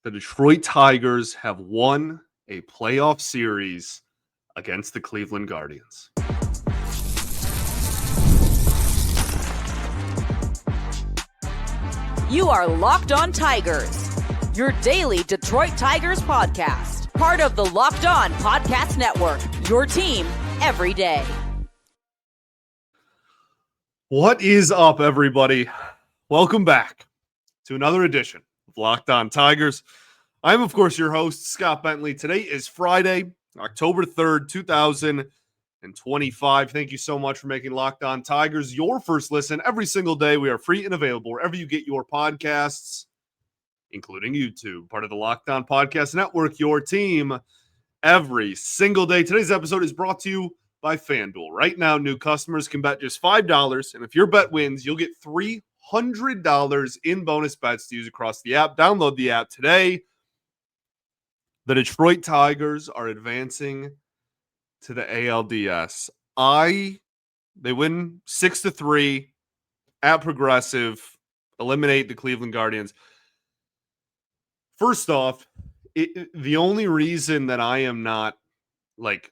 The Detroit Tigers have won a playoff series against the Cleveland Guardians. You are Locked On Tigers, your daily Detroit Tigers podcast. Part of the Locked On Podcast Network, your team every day. What is up, everybody? Welcome back to another edition of Locked On Tigers. I'm, of course, your host, Scott Bentley. Today is Friday, October 3rd, 2025. Thank you so much for making Locked On Tigers your first listen every single day. We are free and available wherever you get your podcasts, including YouTube, part of the Locked On Podcast Network, your team every single day. Today's episode is brought to you by FanDuel. Right now, new customers can bet just $5, and if your bet wins, you'll get $300 in bonus bets to use across the app. Download the app today. The Detroit Tigers are advancing to the ALDS. They win 6-3 at Progressive, eliminate the Cleveland Guardians. First off, the only reason that I am not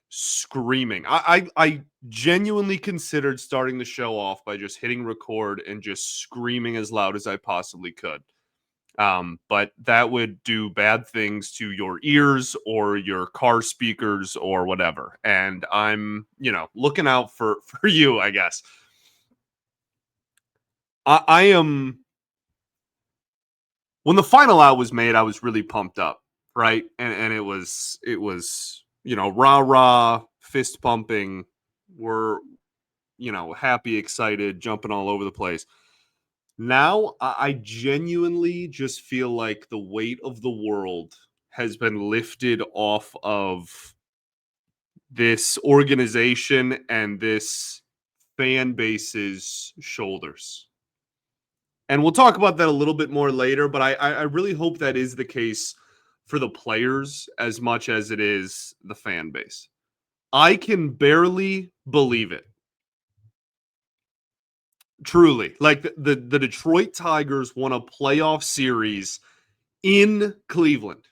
screaming, I genuinely considered starting the show off by just hitting record and just screaming as loud as I possibly could. But that would do bad things to your ears or your car speakers or whatever. And I'm, looking out for you, I guess. I am. When the final out was made, I was really pumped up, right? And it was, rah, fist pumping. We're, happy, excited, jumping all over the place. Now, I genuinely just feel like the weight of the world has been lifted off of this organization and this fan base's shoulders. And we'll talk about that a little bit more later, but I really hope that is the case for the players as much as it is the fan base. I can barely believe it. Truly, the Detroit Tigers won a playoff series in Cleveland.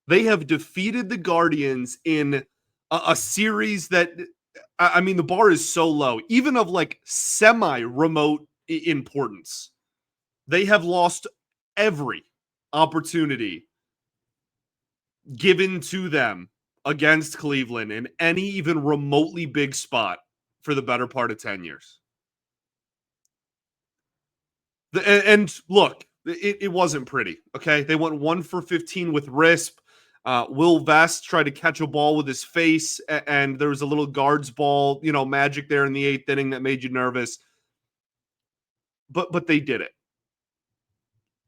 They have defeated the Guardians in a series that, the bar is so low, even of semi-remote importance. They have lost every opportunity given to them against Cleveland in any even remotely big spot for the better part of 10 years. And look, it wasn't pretty, okay? They went 1 for 15 with RISP. Will Vest tried to catch a ball with his face, and there was a little guards ball, magic there in the 8th inning that made you nervous. But they did it.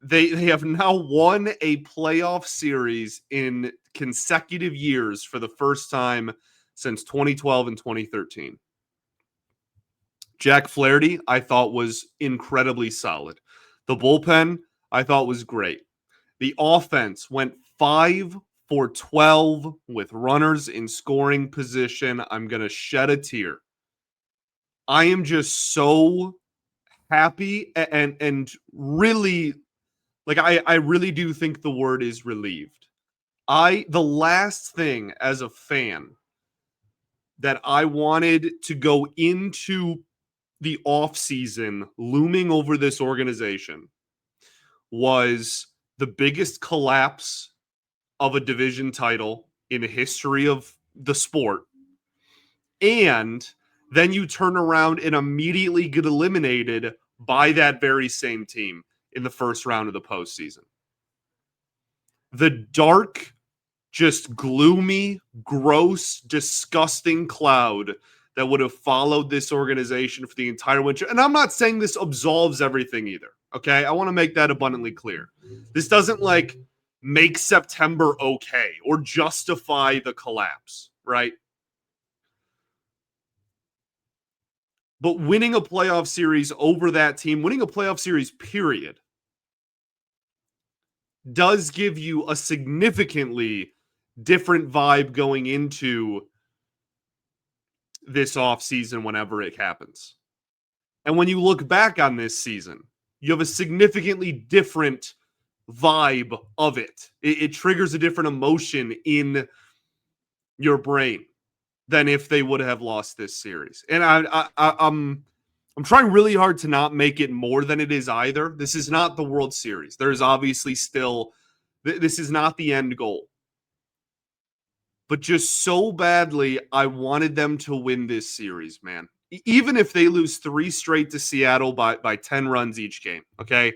They have now won a playoff series in consecutive years for the first time since 2012 and 2013. Jack Flaherty, I thought, was incredibly solid. The bullpen, I thought, was great. The offense went 5 for 12 with runners in scoring position. I'm going to shed a tear. I am just so happy and really, I really do think the word is relieved. The last thing as a fan that I wanted to go into the offseason looming over this organization was the biggest collapse of a division title in the history of the sport. And then you turn around and immediately get eliminated by that very same team in the first round of the postseason. The dark, just gloomy, gross, disgusting cloud that would have followed this organization for the entire winter. And I'm not saying this absolves everything either, okay? I want to make that abundantly clear. This doesn't make September okay or justify the collapse, right? But winning a playoff series over that team, winning a playoff series, period, does give you a significantly different vibe going into this offseason whenever it happens. And when you look back on this season, you have a significantly different vibe of it. It triggers a different emotion in your brain than if they would have lost this series. And I'm trying really hard to not make it more than it is either. This is not the World Series. There is obviously still this is not the end goal. But just so badly, I wanted them to win this series, man. Even if they lose 3 straight to Seattle by 10 runs each game, okay?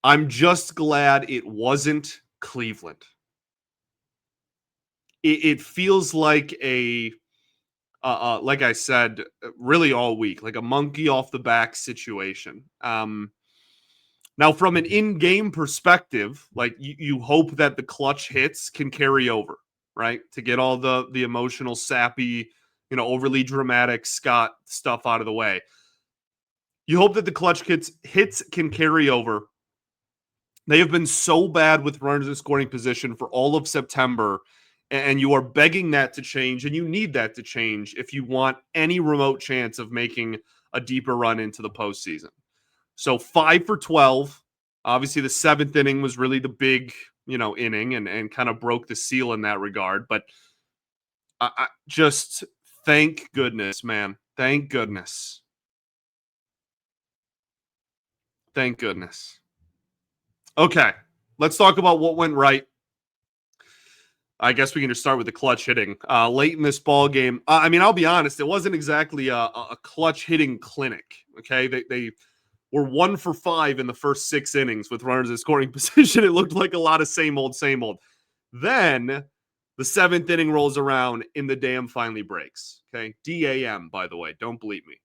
I'm just glad it wasn't Cleveland. It feels like like I said, really all week, like a monkey off the back situation. Now, from an in-game perspective, like you hope that the clutch hits can carry over, right? To get all the emotional, sappy, overly dramatic Scott stuff out of the way. You hope that the clutch hits can carry over. They have been so bad with runners in scoring position for all of September, and you are begging that to change, and you need that to change if you want any remote chance of making a deeper run into the postseason. So 5 for 12. Obviously, the 7th inning was really the big, inning and kind of broke the seal in that regard. But I just thank goodness, man. Thank goodness. Thank goodness. Okay, let's talk about what went right. I guess we can just start with the clutch hitting. Late in this ball game, I mean, I'll be honest, it wasn't exactly a clutch hitting clinic. Okay, they were 1 for 5 in the first 6 innings with runners in scoring position. It looked like a lot of same old, same old. Then the 7th inning rolls around and the dam finally breaks. Okay, DAM, by the way, don't bleep me.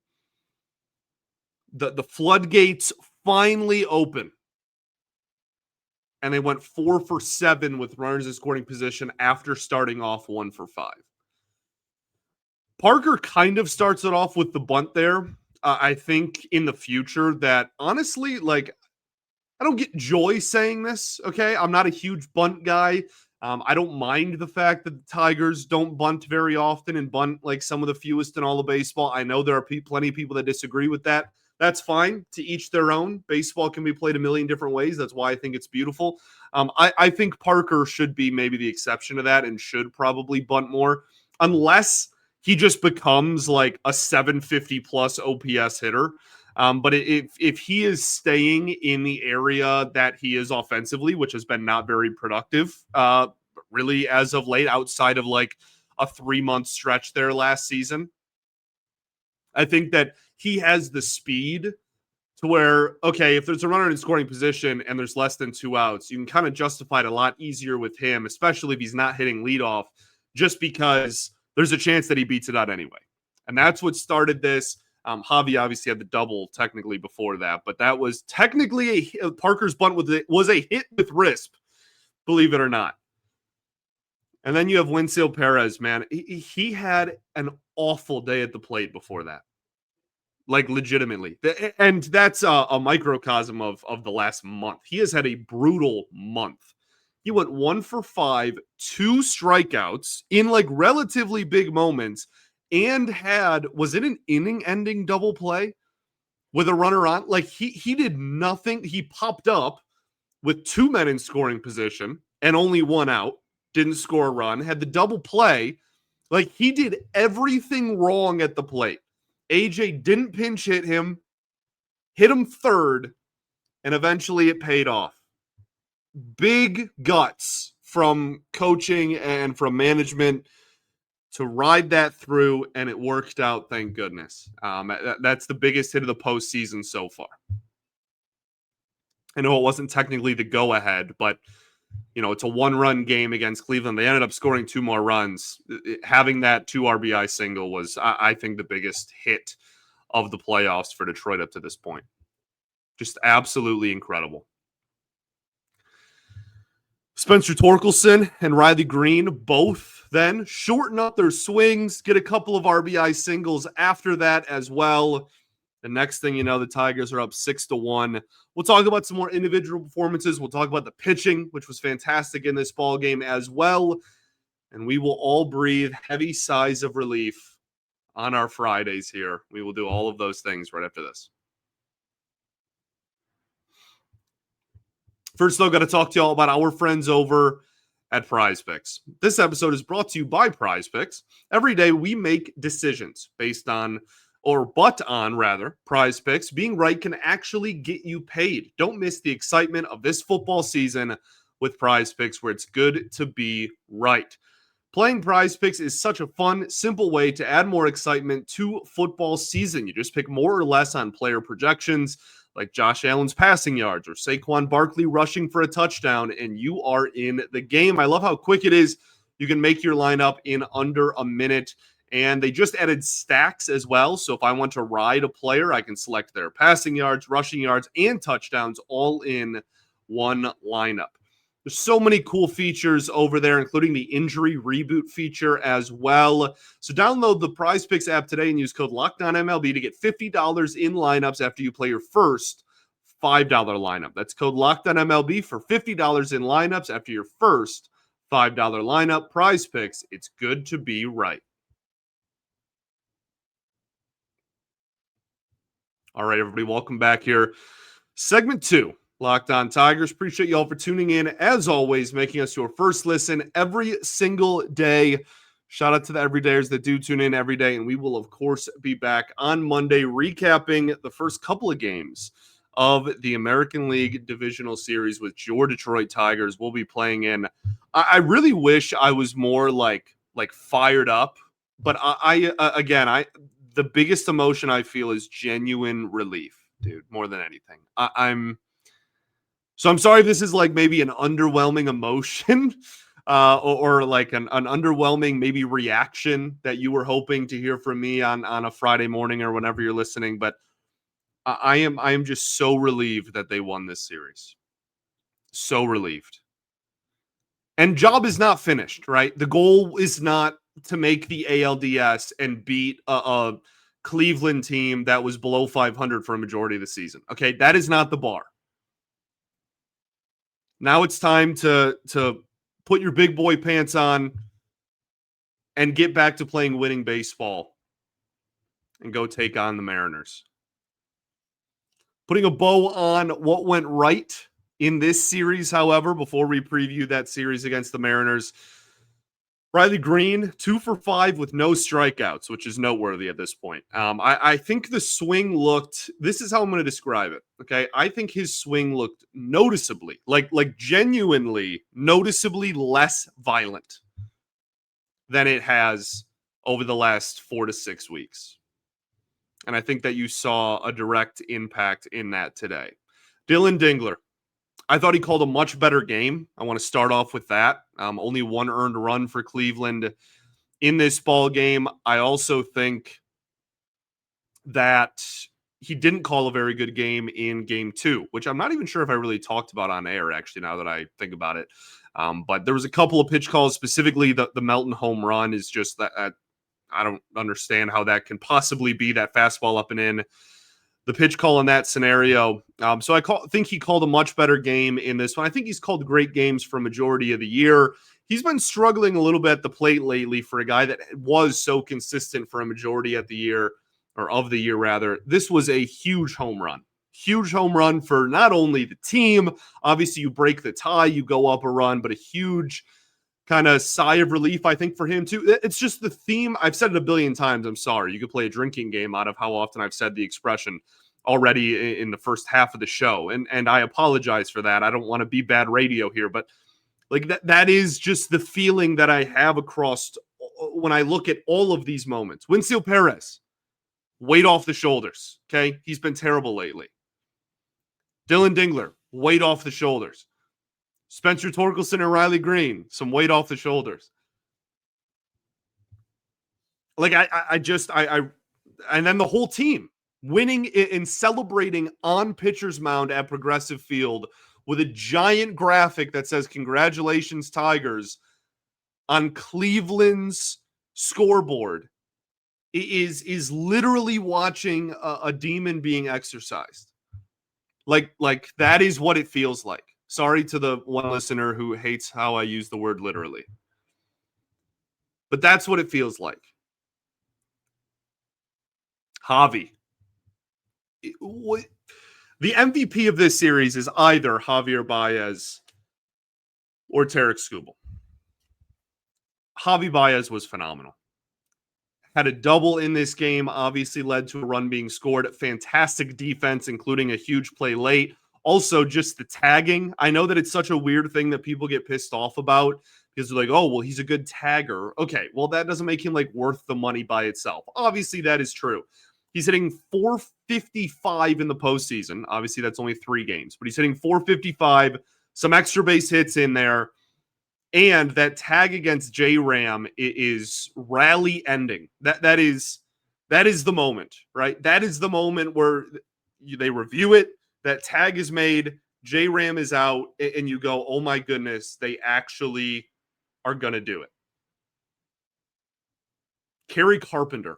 The floodgates finally open. And they went 4 for 7 with runners in scoring position after starting off 1 for 5. Parker kind of starts it off with the bunt there. I think in the future that honestly, like, I don't get joy saying this, okay? I'm not a huge bunt guy. I don't mind the fact that the Tigers don't bunt very often and bunt like some of the fewest in all of baseball. I know there are plenty of people that disagree with that. That's fine. To each their own. Baseball can be played a million different ways. That's why I think it's beautiful. I think Parker should be maybe the exception to that and should probably bunt more, unless he just becomes like a 750 plus OPS hitter. But if he is staying in the area that he is offensively, which has been not very productive, really as of late, outside of like a 3-month stretch there last season, I think that he has the speed to where, okay, if there's a runner in scoring position and there's less than 2 outs, you can kind of justify it a lot easier with him, especially if he's not hitting leadoff, just because there's a chance that he beats it out anyway. And that's what started this. Javi obviously had the double technically before that, but that was technically Parker's bunt was a hit with Risp, believe it or not. And then you have Winfield Perez, man. He had an awful day at the plate before that. Like legitimately. And that's a microcosm of the last month. He has had a brutal month. He went 1 for 5, 2 strikeouts in like relatively big moments, and was it an inning-ending double play with a runner on? Like he did nothing. He popped up with 2 men in scoring position and only 1 out, didn't score a run, had the double play. Like he did everything wrong at the plate. AJ didn't pinch hit him third, and eventually it paid off. Big guts from coaching and from management to ride that through, and it worked out, thank goodness. That's the biggest hit of the postseason so far. I know it wasn't technically the go-ahead, but it's a 1-run game against Cleveland. They ended up scoring 2 more runs. Having that 2 RBI single was, I think, the biggest hit of the playoffs for Detroit up to this point. Just absolutely incredible. Spencer Torkelson and Riley Green both then shorten up their swings, get a couple of RBI singles after that as well. The next thing you know, the Tigers are up 6-1. We'll talk about some more individual performances. We'll talk about the pitching, which was fantastic in this ball game as well. And we will all breathe heavy sighs of relief on our Fridays here. We will do all of those things right after this. First, though, got to talk to you all about our friends over at Prize Picks. This episode is brought to you by Prize Picks. Every day we make decisions based on, or but on rather, Prize Picks. Being right can actually get you paid. Don't miss the excitement of this football season with Prize Picks, where it's good to be right. Playing Prize Picks is such a fun, simple way to add more excitement to football season. You just pick more or less on player projections, like Josh Allen's passing yards or Saquon Barkley rushing for a touchdown, and you are in the game. I love how quick it is. You can make your lineup in under a minute, and they just added stacks as well. So if I want to ride a player, I can select their passing yards, rushing yards, and touchdowns all in one lineup. There's so many cool features over there, including the injury reboot feature as well. So download the Prize Picks app today and use code LOCKEDONMLB to get $50 in lineups after you play your first $5 lineup. That's code LOCKEDONMLB for $50 in lineups after your first $5 lineup. Prize Picks, it's good to be right. All right, everybody, welcome back here. Segment 2. Locked On Tigers. Appreciate you all for tuning in. As always, making us your first listen every single day. Shout out to the everydayers that do tune in every day. And we will, of course, be back on Monday recapping the first couple of games of the American League Divisional Series with your Detroit Tigers. We'll be playing in. I really wish I was more like fired up. But I the biggest emotion I feel is genuine relief, dude, more than anything. I'm sorry if this is like maybe an underwhelming emotion or like an underwhelming maybe reaction that you were hoping to hear from me on a Friday morning or whenever you're listening. But I am just so relieved that they won this series. So relieved. And job is not finished, right? The goal is not to make the ALDS and beat a Cleveland team that was below 500 for a majority of the season. Okay, that is not the bar. Now it's time to put your big boy pants on and get back to playing winning baseball and go take on the Mariners. Putting a bow on what went right in this series, however, before we preview that series against the Mariners, Riley Green, 2 for 5 with no strikeouts, which is noteworthy at this point. I think the swing looked, this is how I'm going to describe it, okay? I think his swing looked noticeably, like genuinely, noticeably less violent than it has over the last 4 to 6 weeks. And I think that you saw a direct impact in that today. Dylan Dingler, I thought he called a much better game. I want to start off with that. Only one earned run for Cleveland in this ball game. I also think that he didn't call a very good game in game 2, which I'm not even sure if I really talked about on air, actually, now that I think about it. But there was a couple of pitch calls, specifically the Melton home run is just that I don't understand how that can possibly be that fastball up and in. The pitch call in that scenario. So I think he called a much better game in this one. I think he's called great games for a majority of the year. He's been struggling a little bit at the plate lately for a guy that was so consistent for a majority of the year, rather. This was a huge home run. Huge home run for not only the team. Obviously, you break the tie, you go up a run, but a huge kind of sigh of relief, I think, for him too. It's just the theme. I've said it a billion times. I'm sorry. You could play a drinking game out of how often I've said the expression already in the first half of the show. And I apologize for that. I don't want to be bad radio here, but like that is just the feeling that I have across when I look at all of these moments. Winfield Perez, weight off the shoulders. Okay. He's been terrible lately. Dylan Dingler, weight off the shoulders. Spencer Torkelson and Riley Green, some weight off the shoulders. Like I and then the whole team winning and celebrating on pitcher's mound at Progressive Field with a giant graphic that says "Congratulations, Tigers" on Cleveland's scoreboard is literally watching a demon being exorcised. Like that is what it feels like. Sorry to the one listener who hates how I use the word literally. But that's what it feels like. Javi. The MVP of this series is either Javier Baez or Tarek Skubal. Javi Baez was phenomenal. Had a double in this game, obviously led to a run being scored. Fantastic defense, including a huge play late. Also, just the tagging. I know that it's such a weird thing that people get pissed off about because they're like, oh, well, he's a good tagger. Okay, well, that doesn't make him like worth the money by itself. Obviously, that is true. He's hitting 455 in the postseason. Obviously, that's only 3 games, but he's hitting 455, some extra base hits in there. And that tag against J-Ram is rally ending. That is the moment, right? That is the moment where they review it. That tag is made. J-Ram is out, and you go, "Oh my goodness, they actually are gonna do it." Kerry Carpenter,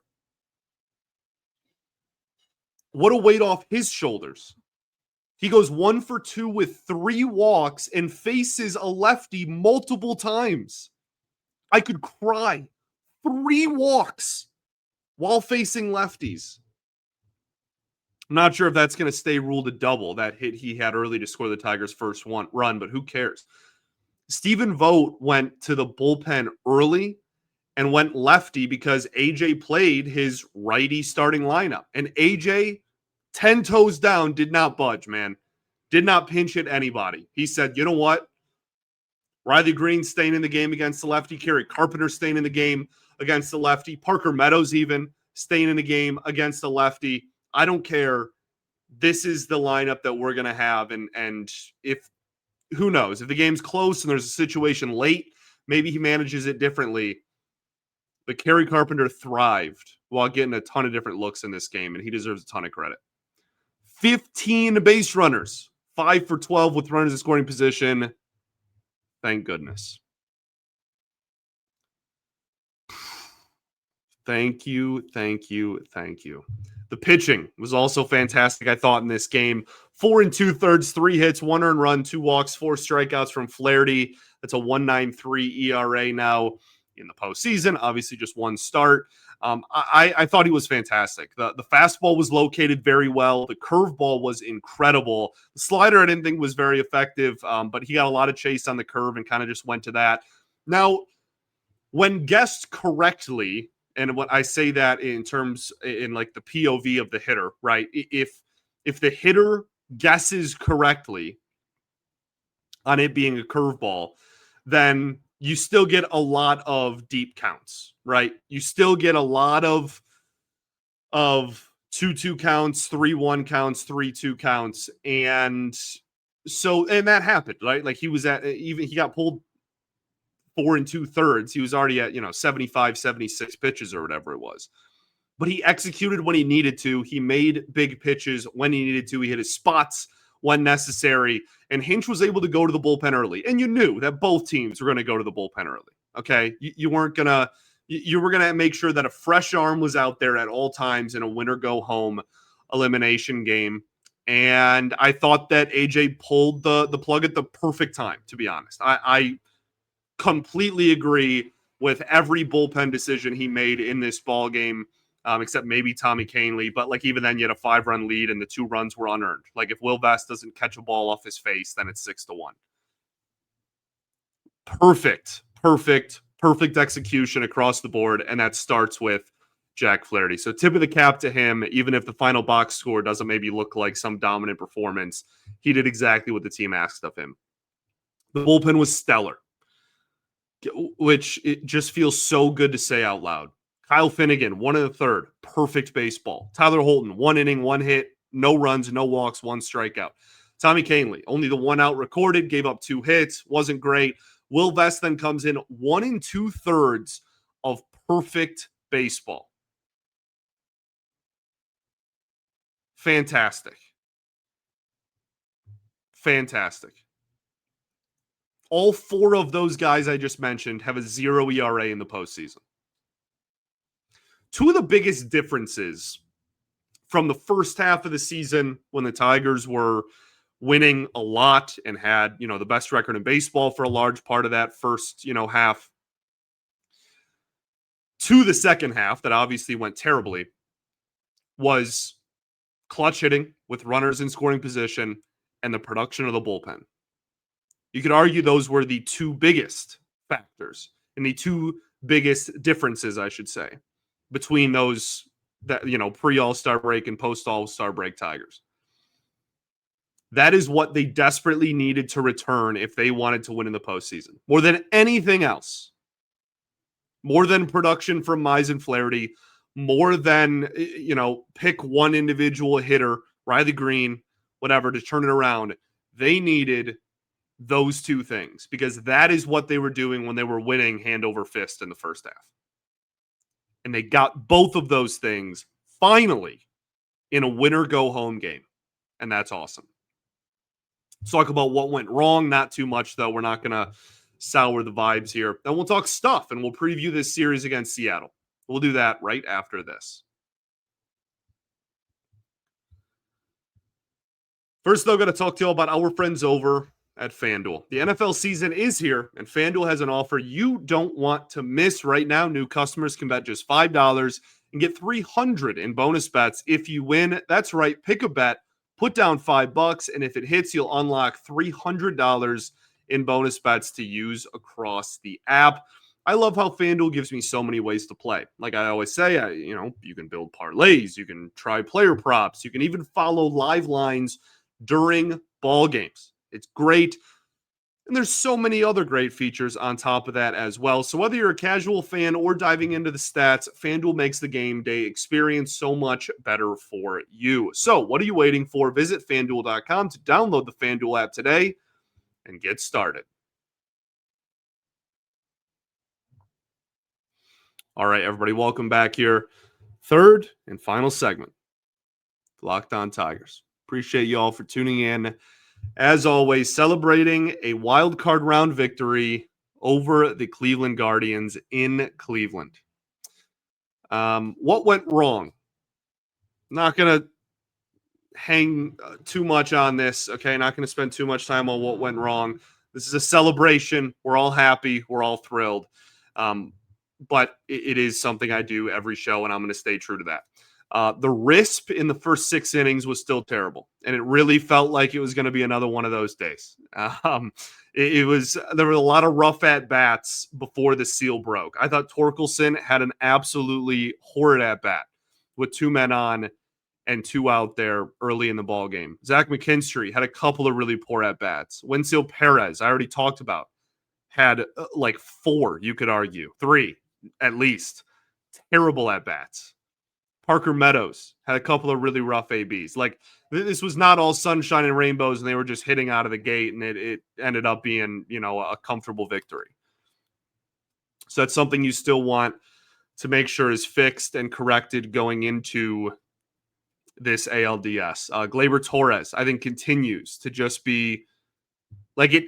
what a weight off his shoulders. He goes 1 for 2 with 3 walks and faces a lefty multiple times. I could cry. 3 walks while facing lefties. I'm not sure if that's going to stay ruled a double, that hit he had early to score the Tigers' first run, but who cares? Stephen Vogt went to the bullpen early and went lefty because AJ played his righty starting lineup. And AJ, 10 toes down, did not budge, man. Did not pinch hit anybody. He said, you know what? Riley Green staying in the game against the lefty. Kerry Carpenter staying in the game against the lefty. Parker Meadows even staying in the game against the lefty. I don't care. This is the lineup that we're going to have. And if, who knows, if the game's close and there's a situation late, maybe he manages it differently. But Kerry Carpenter thrived while getting a ton of different looks in this game, and he deserves a ton of credit. 15 base runners, 5 for 12 with runners in scoring position. Thank goodness. Thank you. The pitching was also fantastic, I thought, in this game. 4 2/3, 3 hits, 1 earned run, 2 walks, 4 strikeouts from Flaherty. That's a 1.93 ERA now in the postseason. Obviously, just 1 start. I thought he was fantastic. The fastball was located very well. The curveball was incredible. The slider I didn't think was very effective, but he got a lot of chase on the curve and kind of just went to that. Now, when guessed correctly, and what I say that in terms in like the POV of the hitter, right? If the hitter guesses correctly on it being a curveball, then you still get a lot of deep counts, right? You still get a lot of 2-2 counts, 3-1 counts, 3-2 counts. And that happened, right? Like he got pulled 4 2/3. He was already at, 75, 76 pitches or whatever it was. But he executed when he needed to. He made big pitches when he needed to. He hit his spots when necessary. And Hinch was able to go to the bullpen early. And you knew that both teams were going to go to the bullpen early. Okay? You weren't going to – you were going to make sure that a fresh arm was out there at all times in a win-or-go-home elimination game. And I thought that AJ pulled the plug at the perfect time, to be honest. I completely agree with every bullpen decision he made in this ball game. Except maybe Tommy Canley. But like even then, you had a 5-run lead and the 2 runs were unearned. Like if Will Vest doesn't catch a ball off his face, then it's 6-1. Perfect execution across the board. And that starts with Jack Flaherty. So tip of the cap to him, even if the final box score doesn't maybe look like some dominant performance. He did exactly what the team asked of him. The bullpen was stellar, which it just feels so good to say out loud. Kyle Finnegan, 1 1/3, perfect baseball. Tyler Holton, 1 inning, 1 hit, no runs, no walks, 1 strikeout. Tommy Canley, only the 1 out recorded, gave up 2 hits, wasn't great. Will Vest then comes in 1 2/3 of perfect baseball. Fantastic. All 4 of those guys I just mentioned have a 0 ERA in the postseason. 2 of the biggest differences from the first half of the season when the Tigers were winning a lot and had, the best record in baseball for a large part of that first, half, to the second half that obviously went terribly, was clutch hitting, with runners in scoring position and the production of the bullpen. You could argue those were the two biggest factors and the two biggest differences, I should say, between those that, pre All-Star break and post All-Star break Tigers. That is what they desperately needed to return if they wanted to win in the postseason. More than anything else. More than production from Mize and Flaherty. More than, pick one individual hitter, Riley Green, whatever, to turn it around. They needed those two things because that is what they were doing when they were winning hand over fist in the first half. And they got both of those things finally in a winner-go-home game. And that's awesome. Let's talk about what went wrong. Not too much, though. We're not going to sour the vibes here. Then we'll talk stuff, and we'll preview this series against Seattle. We'll do that right after this. First, though, got to talk to you all about our friends over at FanDuel. The NFL season is here, and FanDuel has an offer you don't want to miss right now. New customers can bet just $5 and get $300 in bonus bets if you win. That's right. Pick a bet, put down $5, and if it hits, you'll unlock $300 in bonus bets to use across the app. I love how FanDuel gives me so many ways to play. Like I always say, you can build parlays, you can try player props, you can even follow live lines during ball games. It's great. And there's so many other great features on top of that as well. So whether you're a casual fan or diving into the stats, FanDuel makes the game day experience so much better for you. So what are you waiting for? Visit FanDuel.com to download the FanDuel app today and get started. All right, everybody, welcome back here. Third and final segment, Locked On Tigers. Appreciate you all for tuning in. As always, celebrating a wild card round victory over the Cleveland Guardians in Cleveland. What went wrong? Not going to hang too much on this, okay? Not going to spend too much time on what went wrong. This is a celebration. We're all happy. We're all thrilled. But it is something I do every show, and I'm going to stay true to that. The RISP in the first 6 innings was still terrible, and it really felt like it was going to be another one of those days. There were a lot of rough at-bats before the seal broke. I thought Torkelson had an absolutely horrid at-bat with 2 men on and 2 out there early in the ball game. Zach McKinstry had a couple of really poor at-bats. Wenzel Perez, I already talked about, had like 4, you could argue, 3 at least, terrible at-bats. Parker Meadows had a couple of really rough ABs. Like, this was not all sunshine and rainbows, and they were just hitting out of the gate, and it ended up being, a comfortable victory. So that's something you still want to make sure is fixed and corrected going into this ALDS. Gleyber Torres, I think, continues to just be like it.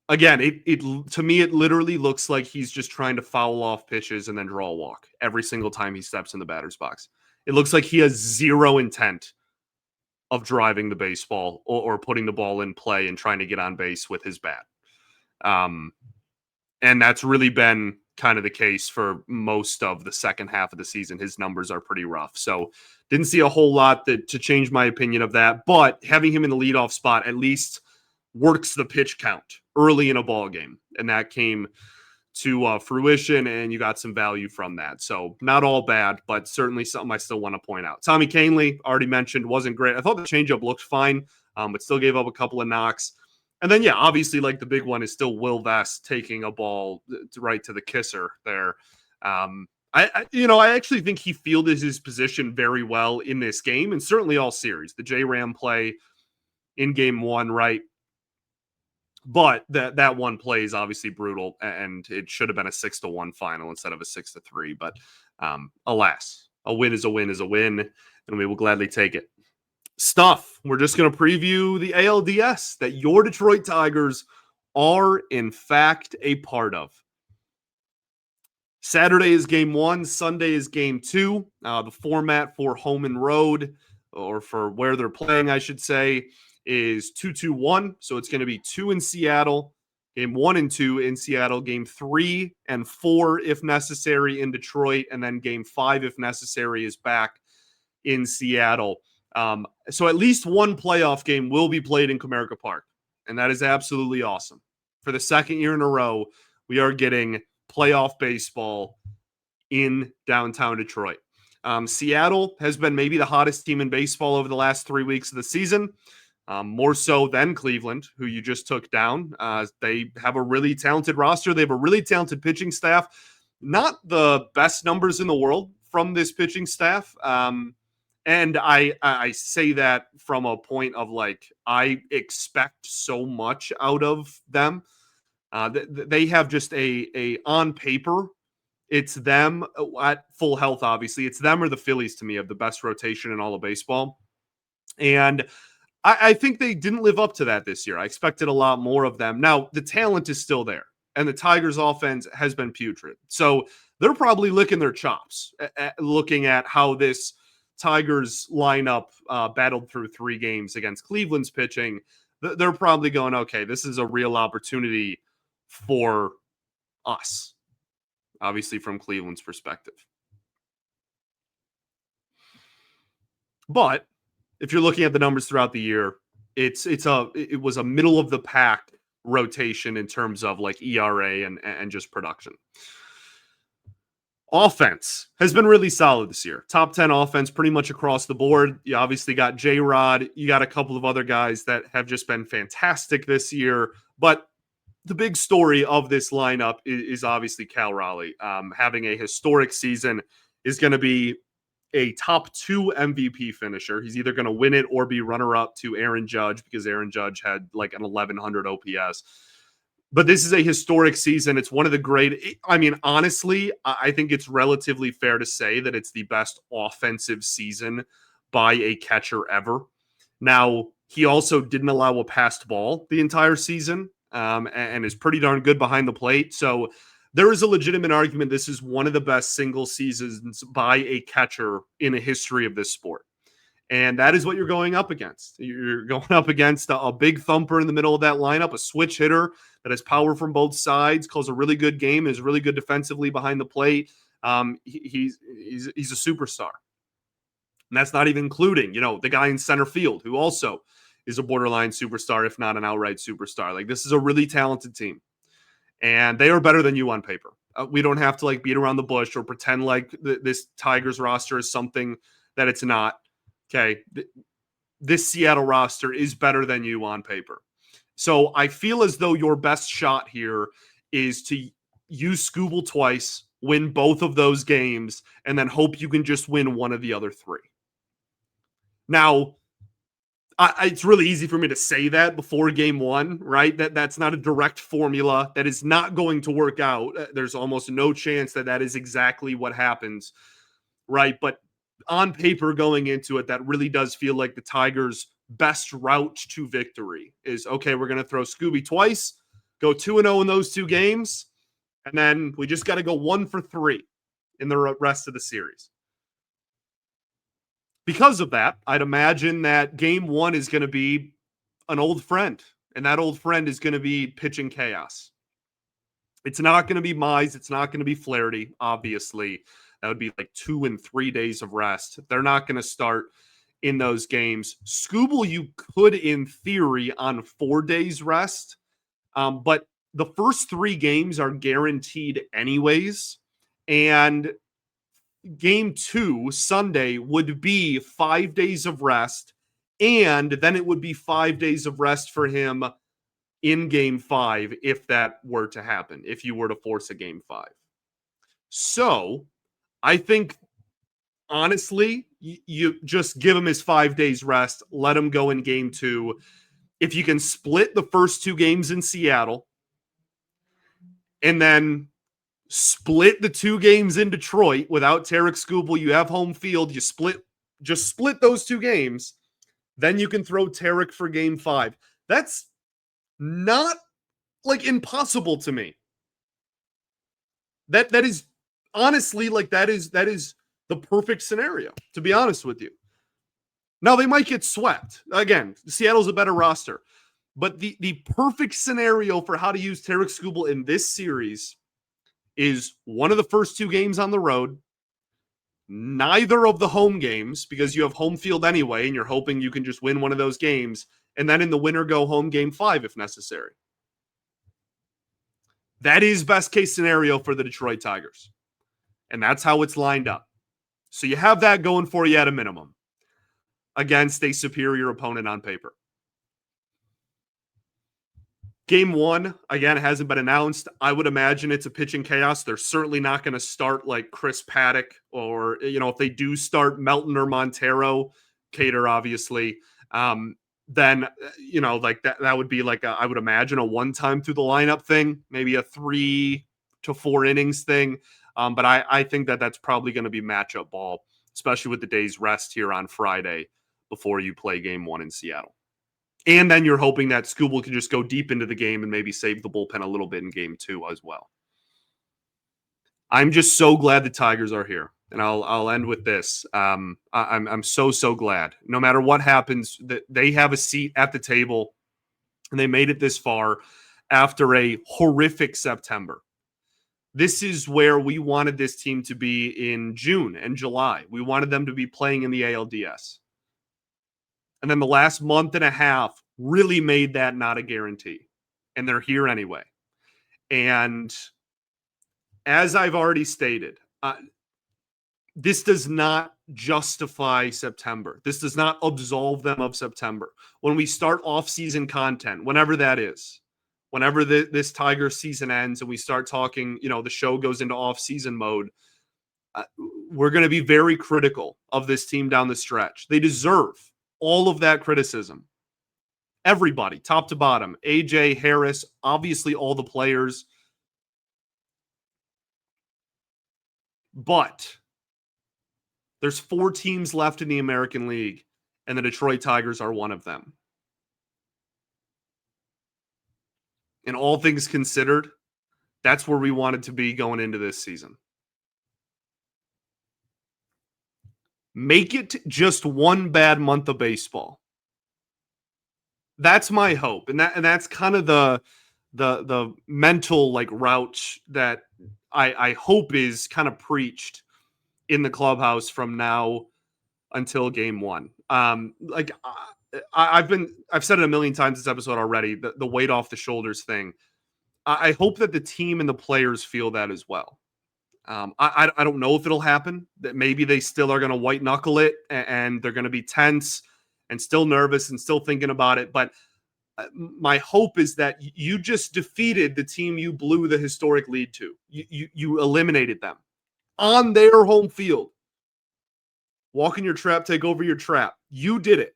Again, it to me, it literally looks like he's just trying to foul off pitches and then draw a walk every single time he steps in the batter's box. It looks like he has zero intent of driving the baseball or putting the ball in play and trying to get on base with his bat. And that's really been kind of the case for most of the second half of the season. His numbers are pretty rough. So didn't see a whole lot to change my opinion of that. But having him in the leadoff spot at least works the pitch count early in a ball game, and that came to fruition, and you got some value from that. So not all bad, but certainly something I still want to point out. Tommy Kahnle, already mentioned, wasn't great. I thought the changeup looked fine, but still gave up a couple of knocks. And then, obviously, like the big one is still Will Vest taking a ball right to the kisser there. I actually think he fielded his position very well in this game, and certainly all series. The J-Ram play in game 1, right? But that one play is obviously brutal, and it should have been a 6-1 final instead of a 6-3. But alas, a win is a win is a win, and we will gladly take it. Stuff. We're just going to preview the ALDS that your Detroit Tigers are, in fact, a part of. Saturday is game 1. Sunday is game 2. The format for home and road, or for where they're playing, I should say, is 2-2-1. So it's going to be 2 in Seattle, game 1 and 2 in Seattle, game 3 and 4 if necessary in Detroit, and then game 5 if necessary is back in Seattle. So at least one playoff game will be played in Comerica Park, and that is absolutely awesome. For the second year in a row, we are getting playoff baseball in downtown Detroit. Seattle has been maybe the hottest team in baseball over the last 3 weeks of the season, more so than Cleveland, who you just took down. They have a really talented roster. They have a really talented pitching staff. Not the best numbers in the world from this pitching staff. And I say that from a point of like, I expect so much out of them. They have just a on paper, it's them at full health, obviously. It's them or the Phillies to me of the best rotation in all of baseball. And I think they didn't live up to that this year. I expected a lot more of them. Now, the talent is still there, and the Tigers' offense has been putrid. So they're probably licking their chops looking at how this Tigers lineup battled through 3 games against Cleveland's pitching. They're probably going, okay, this is a real opportunity for us, obviously from Cleveland's perspective. But if you're looking at the numbers throughout the year, it was a middle of the pack rotation in terms of like ERA and just production. Offense has been really solid this year. Top 10 offense pretty much across the board. You obviously got J-Rod. You got a couple of other guys that have just been fantastic this year. But the big story of this lineup is obviously Cal Raleigh. Having a historic season, is going to be a top 2 MVP finisher. He's either going to win it or be runner-up to Aaron Judge, because Aaron Judge had like an 1,100 OPS. But this is a historic season. It's one of the great. I mean, honestly, I think it's relatively fair to say that it's the best offensive season by a catcher ever. Now, he also didn't allow a passed ball the entire season, and is pretty darn good behind the plate. So there is a legitimate argument this is one of the best single seasons by a catcher in the history of this sport. And that is what you're going up against. You're going up against a big thumper in the middle of that lineup, a switch hitter that has power from both sides, calls a really good game, is really good defensively behind the plate. He's a superstar. And that's not even including, the guy in center field who also is a borderline superstar, if not an outright superstar. Like, this is a really talented team. And they are better than you on paper. We don't have to like beat around the bush or pretend like this Tigers roster is something that it's not. Okay, this Seattle roster is better than you on paper. So I feel as though your best shot here is to use Scooble twice, win both of those games, and then hope you can just win one of the other 3. Now, it's really easy for me to say that before game 1, right? That's not a direct formula. That is not going to work out. There's almost no chance that is exactly what happens, right? But on paper going into it, that really does feel like the Tigers' best route to victory is, okay, we're going to throw Scooby twice, go 2-0 in those 2 games, and then we just got to go 1 for 3 in the rest of the series. Because of that, I'd imagine that game 1 is going to be an old friend, and that old friend is going to be pitching chaos. It's not going to be Mize. It's not going to be Flaherty, obviously. That would be like 2 and 3 days of rest. They're not going to start in those games. Scooble, you could, in theory, on 4 days rest. But the first 3 games are guaranteed anyways. And game 2, Sunday, would be 5 days of rest. And then it would be 5 days of rest for him in game 5, if that were to happen, if you were to force a game 5. So I think, honestly, you just give him his 5 days rest, let him go in game 2. If you can split the first 2 games in Seattle and then split the 2 games in Detroit without Tarek Skubal, you have home field, just split those 2 games, then you can throw Tarek for game 5. That's not like impossible to me. That is honestly, like, that is the perfect scenario, to be honest with you. Now, they might get swept. Again, Seattle's a better roster. But the perfect scenario for how to use Tarek Skubal in this series is one of the first 2 games on the road, neither of the home games because you have home field anyway, and you're hoping you can just win one of those games, and then in the winner go home game 5 if necessary. That is best case scenario for the Detroit Tigers. And that's how it's lined up. So you have that going for you at a minimum against a superior opponent on paper. Game 1, again, hasn't been announced. I would imagine it's a pitching chaos. They're certainly not going to start like Chris Paddock or, if they do start Melton or Montero, Cater, obviously, then, like that would be like, I would imagine a one-time through the lineup thing, maybe a 3 to 4 innings thing. But I think that's probably going to be matchup ball, especially with the day's rest here on Friday before you play game 1 in Seattle. And then you're hoping that Skubal can just go deep into the game and maybe save the bullpen a little bit in game 2 as well. I'm just so glad the Tigers are here. And I'll end with this. I'm so glad. No matter what happens, that they have a seat at the table and they made it this far after a horrific September. This is where we wanted this team to be in June and July. We wanted them to be playing in the ALDS. And then the last month and a half really made that not a guarantee. And they're here anyway. And as I've already stated, this does not justify September. This does not absolve them of September. When we start off-season content, whenever that is, whenever this Tiger season ends and we start talking, the show goes into off-season mode, we're going to be very critical of this team down the stretch. They deserve all of that criticism. Everybody, top to bottom. AJ, Harris, obviously all the players. But there's 4 teams left in the American League, and the Detroit Tigers are one of them. And all things considered, that's where we wanted to be going into this season. Make it just one bad month of baseball. That's my hope. And that's kind of the mental route that I hope is kind of preached in the clubhouse from now until game 1. I've said it a million times this episode already, the weight off the shoulders thing. I hope that the team and the players feel that as well. I don't know if it'll happen, that maybe they still are going to white knuckle it and they're going to be tense and still nervous and still thinking about it. But my hope is that you just defeated the team you blew the historic lead to. You eliminated them on their home field. Walk in your trap, take over your trap. You did it.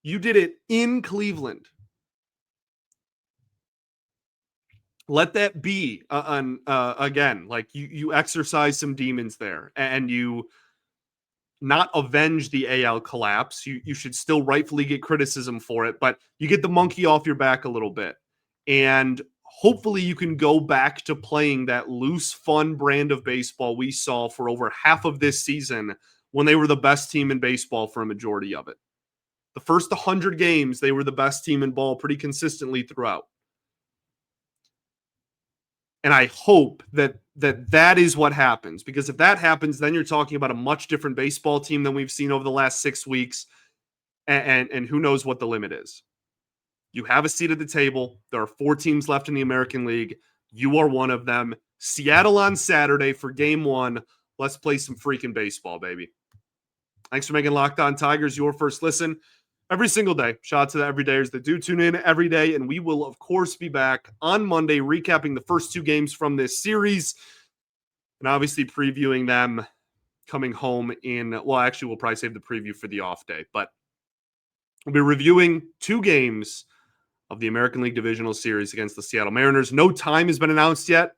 You did it in Cleveland. Let that be again, you exercise some demons there and you not avenge the AL collapse. You should still rightfully get criticism for it, but you get the monkey off your back a little bit. And hopefully you can go back to playing that loose, fun brand of baseball we saw for over half of this season when they were the best team in baseball for a majority of it. The first 100 games, they were the best team in ball pretty consistently throughout. And I hope that is what happens, because if that happens, then you're talking about a much different baseball team than we've seen over the last 6 weeks. And who knows what the limit is. You have a seat at the table. There are 4 teams left in the American League. You are one of them. Seattle on Saturday for game 1. Let's play some freaking baseball, baby. Thanks for making Locked On Tigers your first listen every single day. Shout out to the everydayers that do tune in every day. And we will, of course, be back on Monday recapping the first 2 games from this series and obviously previewing them coming home actually, we'll probably save the preview for the off day. But we'll be reviewing 2 games of the American League Divisional Series against the Seattle Mariners. No time has been announced yet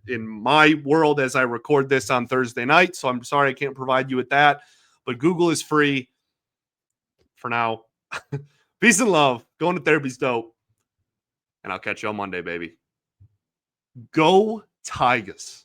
in my world as I record this on Thursday night. So I'm sorry I can't provide you with that. But Google is free for now. Peace and love. Going to therapy's dope. And I'll catch you on Monday, baby. Go Tigers.